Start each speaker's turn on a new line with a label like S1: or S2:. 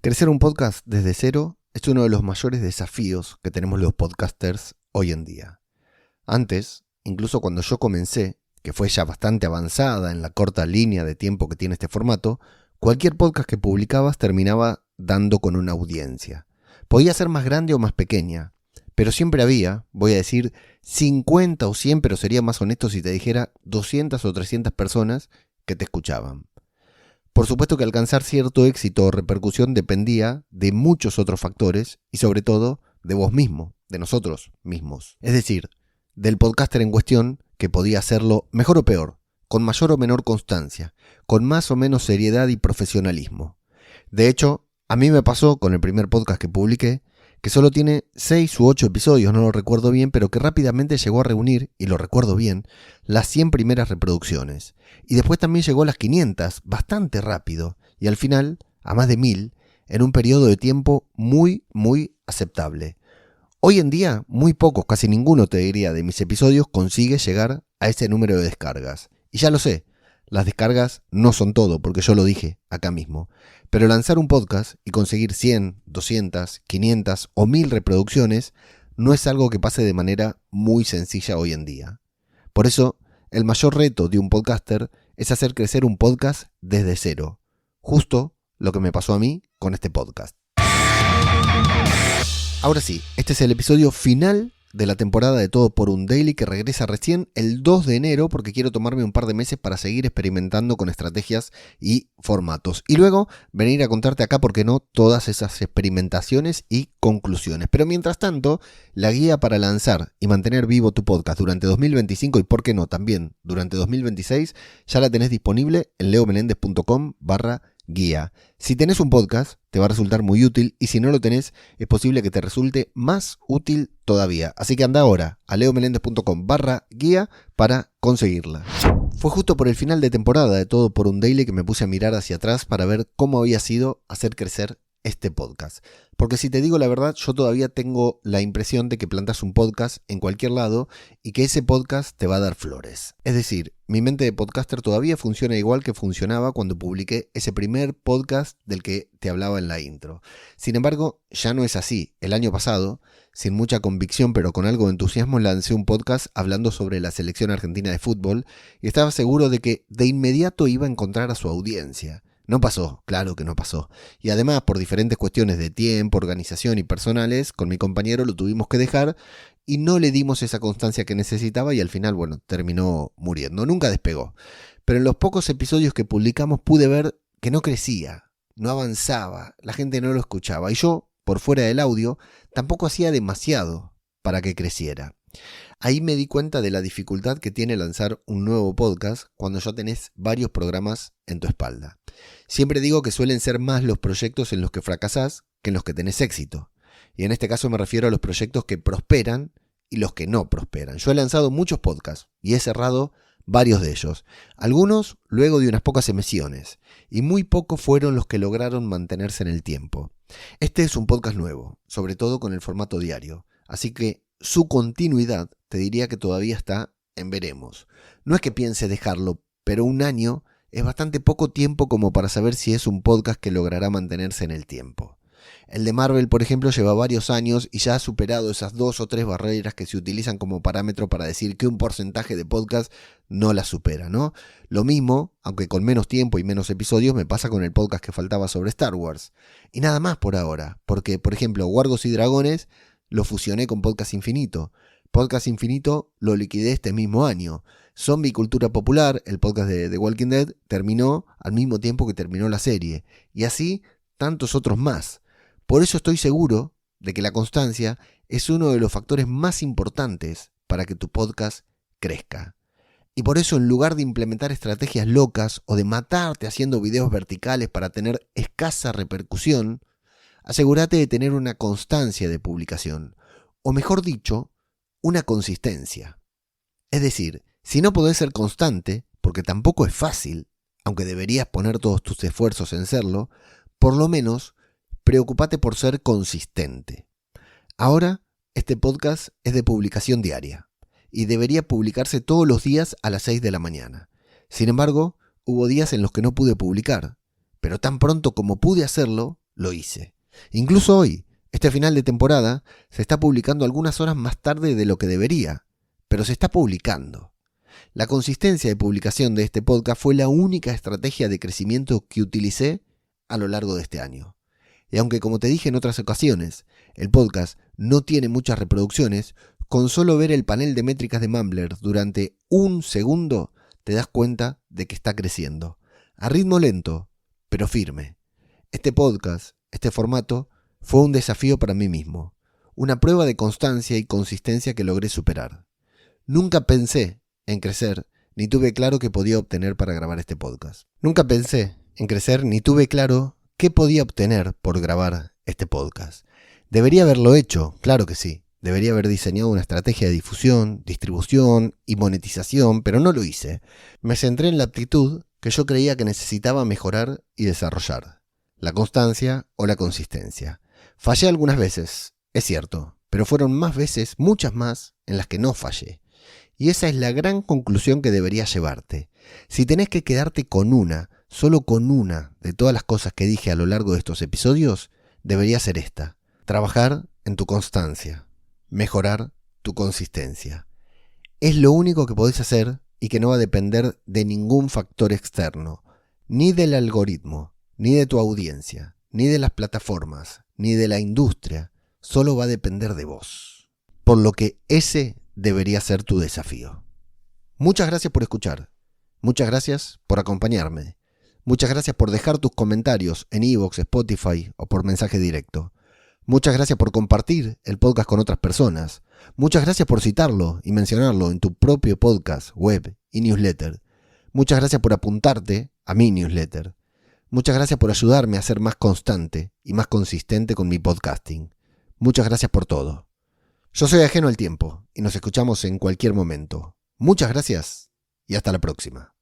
S1: Crecer un podcast desde cero es uno de los mayores desafíos que tenemos los podcasters hoy en día. Antes, incluso cuando yo comencé, que fue ya bastante avanzada en la corta línea de tiempo que tiene este formato, cualquier podcast que publicabas terminaba dando con una audiencia. Podía ser más grande o más pequeña, pero siempre había, voy a decir, 50 o 100, pero sería más honesto si te dijera 200 o 300 personas que te escuchaban. Por supuesto que alcanzar cierto éxito o repercusión dependía de muchos otros factores y sobre todo de vos mismo, de nosotros mismos. Es decir, del podcaster en cuestión que podía hacerlo mejor o peor, con mayor o menor constancia, con más o menos seriedad y profesionalismo. De hecho, a mí me pasó con el primer podcast que publiqué, que solo tiene 6 u 8 episodios, no lo recuerdo bien, pero que rápidamente llegó a reunir, y lo recuerdo bien, las 100 primeras reproducciones. Y después también llegó a las 500, bastante rápido, y al final a más de 1000, en un periodo de tiempo muy aceptable. Hoy en día, muy pocos, casi ninguno te diría, de mis episodios consigue llegar a ese número de descargas. Y ya lo sé, las descargas no son todo, porque yo lo dije acá mismo. Pero lanzar un podcast y conseguir 100, 200, 500 o 1000 reproducciones no es algo que pase de manera muy sencilla hoy en día. Por eso, el mayor reto de un podcaster es hacer crecer un podcast desde cero. Justo lo que me pasó a mí con este podcast. Ahora sí, este es el episodio final de la temporada de Todo por un Daily, que regresa recién el 2 de enero porque quiero tomarme un par de meses para seguir experimentando con estrategias y formatos. Y luego venir a contarte acá, ¿por qué no?, todas esas experimentaciones y conclusiones. Pero mientras tanto, la guía para lanzar y mantener vivo tu podcast durante 2025 y, ¿por qué no?, también durante 2026, ya la tenés disponible en leomelendez.com/guía. Si tenés un podcast, te va a resultar muy útil, y si no lo tenés, es posible que te resulte más útil todavía. Así que anda ahora a leomelendez.com/guía para conseguirla. Fue justo por el final de temporada de Todo por un Daily que me puse a mirar hacia atrás para ver cómo había sido hacer crecer este podcast. Porque si te digo la verdad, yo todavía tengo la impresión de que plantas un podcast en cualquier lado y que ese podcast te va a dar flores. Es decir, mi mente de podcaster todavía funciona igual que funcionaba cuando publiqué ese primer podcast del que te hablaba en la intro. Sin embargo, ya no es así. El año pasado, sin mucha convicción pero con algo de entusiasmo, lancé un podcast hablando sobre la selección argentina de fútbol y estaba seguro de que de inmediato iba a encontrar a su audiencia. No pasó, claro que no pasó. Y además, por diferentes cuestiones de tiempo, organización y personales, con mi compañero lo tuvimos que dejar y no le dimos esa constancia que necesitaba y al final, terminó muriendo. Nunca despegó. Pero en los pocos episodios que publicamos pude ver que no crecía, no avanzaba, la gente no lo escuchaba. Y yo, por fuera del audio, tampoco hacía demasiado para que creciera. Ahí me di cuenta de la dificultad que tiene lanzar un nuevo podcast cuando ya tenés varios programas en tu espalda. Siempre digo que suelen ser más los proyectos en los que fracasás que en los que tenés éxito. Y en este caso me refiero a los proyectos que prosperan y los que no prosperan. Yo he lanzado muchos podcasts y he cerrado varios de ellos. Algunos luego de unas pocas emisiones. Y muy pocos fueron los que lograron mantenerse en el tiempo. Este es un podcast nuevo, sobre todo con el formato diario. Así que su continuidad te diría que todavía está en veremos. No es que piense dejarlo, pero un año es bastante poco tiempo como para saber si es un podcast que logrará mantenerse en el tiempo. El de Marvel, por ejemplo, lleva varios años y ya ha superado esas 2 o 3 barreras que se utilizan como parámetro para decir que un porcentaje de podcast no la supera, ¿no? Lo mismo, aunque con menos tiempo y menos episodios, me pasa con el podcast que faltaba sobre Star Wars. Y nada más por ahora, porque, por ejemplo, Wargos y Dragones lo fusioné con Podcast Infinito. Podcast Infinito lo liquidé este mismo año. Zombie Cultura Popular, el podcast de The Walking Dead, terminó al mismo tiempo que terminó la serie. Y así tantos otros más. Por eso estoy seguro de que la constancia es uno de los factores más importantes para que tu podcast crezca. Y por eso, en lugar de implementar estrategias locas o de matarte haciendo videos verticales para tener escasa repercusión, asegúrate de tener una constancia de publicación, o mejor dicho, una consistencia. Es decir, si no podés ser constante, porque tampoco es fácil, aunque deberías poner todos tus esfuerzos en serlo, por lo menos preocupate por ser consistente. Ahora, este podcast es de publicación diaria y debería publicarse todos los días a las 6 de la mañana. Sin embargo, hubo días en los que no pude publicar, pero tan pronto como pude hacerlo, lo hice. Incluso hoy, este final de temporada, se está publicando algunas horas más tarde de lo que debería, pero se está publicando. La consistencia de publicación de este podcast fue la única estrategia de crecimiento que utilicé a lo largo de este año. Y aunque, como te dije en otras ocasiones, el podcast no tiene muchas reproducciones, con solo ver el panel de métricas de Mumbler durante un segundo te das cuenta de que está creciendo. A ritmo lento, pero firme. Este podcast, este formato, fue un desafío para mí mismo. Una prueba de constancia y consistencia que logré superar. Nunca pensé en crecer, ni tuve claro qué podía obtener para grabar este podcast. Nunca pensé en crecer, ni tuve claro qué podía obtener por grabar este podcast. Debería haberlo hecho, claro que sí. Debería haber diseñado una estrategia de difusión, distribución y monetización, pero no lo hice. Me centré en la aptitud que yo creía que necesitaba mejorar y desarrollar. La constancia o la consistencia. Fallé algunas veces, es cierto, pero fueron más veces, muchas más, en las que no fallé. Y esa es la gran conclusión que deberías llevarte. Si tenés que quedarte con una, solo con una de todas las cosas que dije a lo largo de estos episodios, debería ser esta. Trabajar en tu constancia. Mejorar tu consistencia. Es lo único que podés hacer y que no va a depender de ningún factor externo, ni del algoritmo, ni de tu audiencia, ni de las plataformas, ni de la industria. Solo va a depender de vos. Por lo que ese debería ser tu desafío. Muchas gracias por escuchar. Muchas gracias por acompañarme. Muchas gracias por dejar tus comentarios en iVoox, Spotify o por mensaje directo. Muchas gracias por compartir el podcast con otras personas. Muchas gracias por citarlo y mencionarlo en tu propio podcast, web y newsletter. Muchas gracias por apuntarte a mi newsletter. Muchas gracias por ayudarme a ser más constante y más consistente con mi podcasting. Muchas gracias por todo. Yo soy Ajeno al Tiempo y nos escuchamos en cualquier momento. Muchas gracias y hasta la próxima.